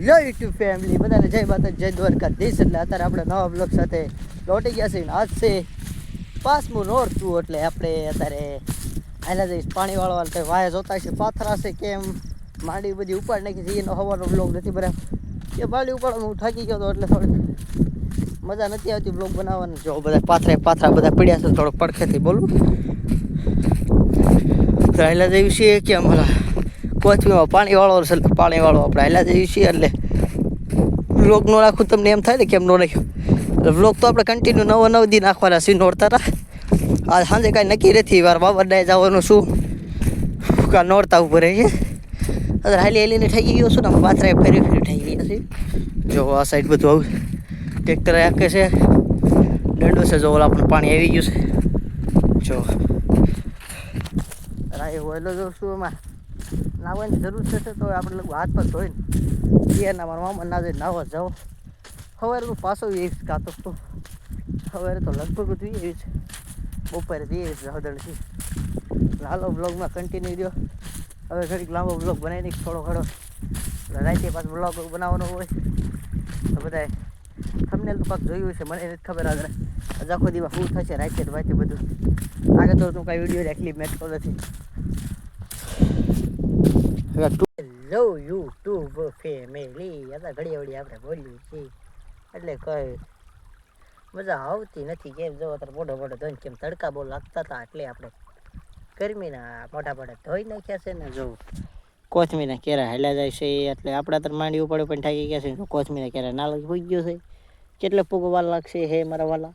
Hello YouTube family બધાને જય માતા જય દ્વારકાધીશ. એટલે અત્યારે આપણે નવા બ્લોગ સાથે લોટી ગયા છે. આજ છે 5મું નોરતું. એટલે આપણે અત્યારે આના જઈશ પાણી વાળવા. કંઈ વાયા જોતા છે પાથરા છે કેમ માંડી બધી ઉપાડ નાખી છે. એનો હવાનો બ્લોગ નથી બરાબર કે માંડી ઉપાડવાનું હું થાકી ગયો હતો એટલે થોડીક મજા નથી આવતી બ્લોગ બનાવવાની. જો બધા પાથરા બધા પીડ્યા છે. થોડોક પડખેથી બોલું તો આયલા જેવી છે કે અમારા કોચમીમાં પાણી વાળો છે. પાણી વાળો આપણે આયલા જેવી છીએ એટલે વ્લોગ નો નાખું તમને એમ થાય ને કેમ નો નાખ્યો. એટલે વ્લોગ તો આપણે કન્ટિન્યુ 9 દી નાખવાના છે નોરતા હતા. આજ સાંજે કાંઈ નક્કી નથી વાર બાબરડાએ જવાનું શું કાં નોરતા ઉપર રહી છે. અત્યારે હાલી હાલીને થઈ ગયો છું ને પાથરા ફરી થઈ ગયા છે. જો આ સાઈડ બધું આવું ટ્રેક્ટર આંકે છે દંડો છે. જો ઓલા આપણને પાણી આવી ગયું છે. જો રાય હોયલો જો શું એમાં નાહવાની જરૂર થશે તો આપણે લોકો હાથ પર ધોઈને એના મારા મામા ના જઈને નાહવા જાઓ. સવારે પાછો એવી કાતો તો સવારે તો લગભગ જ એવી છે. બપોરે એવી છે હદળથી. હાલો બ્લોગમાં કન્ટિન્યુ રહ્યો. હવે ઘડીક લાંબો બ્લોગ બનાવી દઈશ થોડો ઘણો. રાતે પાછો બ્લોગ બનાવવાનો હોય તો બધાએ થંબનેલ તો પાક જોયું છે મને નથી ખબર. આગળ આખો દીવા શું થશે રાતે વાતે બધું આગળ તો તું કાંઈ વિડીયો ક્લિપ મેળતો નથી. હેલો યુટ્યુબ ફેમિલી હતા ઘડી વળી આપણે બોલીએ છીએ એટલે કઈ મજા આવતી નથી. કેમ જો અત્યારે મોઢો ધોઈને કેમ તડકા બહુ લાગતા હતા એટલે આપણે ગરમીના મોઢા ધોઈ નાખ્યા છે ને. જો કોથમીના કેરા હેલા જાય છે એટલે આપણે અત્યારે માંડવી પડે પણ થાકી ગયા છે. કોથમીના કેરા નાલ હોઈ ગયો છે. કેટલે પૂગો વાર લાગશે હે મારા વાલા.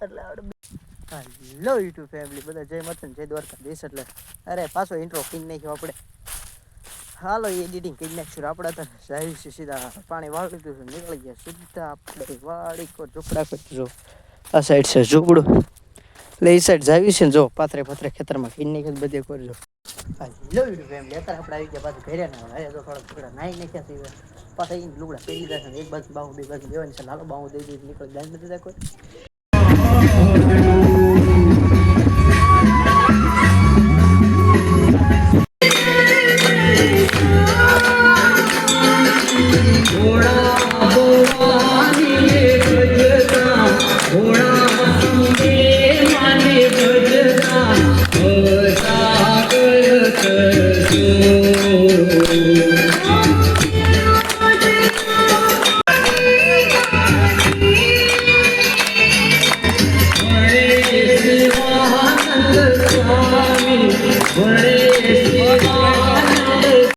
એટલે હેલો યુટ્યુબ ફેમિલી બધા જય માતા જય દ્વારકાધીશ. એટલે અરે પાછો ઇન્ટ્રો કરી નાખ્યો આપણે. હાલો એડિટિંગ કરી નાખશું. આપણે તો જાય છે સીધા પાણી વાળી દીધું નીકળી ગયા સીધા આપણે વાળી કો ઝૂપડા કરજો. આ સાઈડ છે ઝૂપડું એટલે એ સાઈડ જાવી છે ને. જો પાથરે ખેતરમાં કરી નાખી બધે કરજો. હેલો યુટ્યુબ ફેમિલી અત્યારે આપણે આવી ગયા પાછું ઘરે ના હવે તો થોડા ટુકડા નાહી નાખ્યા છે. પાછા એ લુગડા પહેરી જશે એક બાજુ બાહુ બે બાજુ દેવાની છે. હાલો બાહુ દઈ દઈ નીકળી જાય નથી દેતા કોઈ.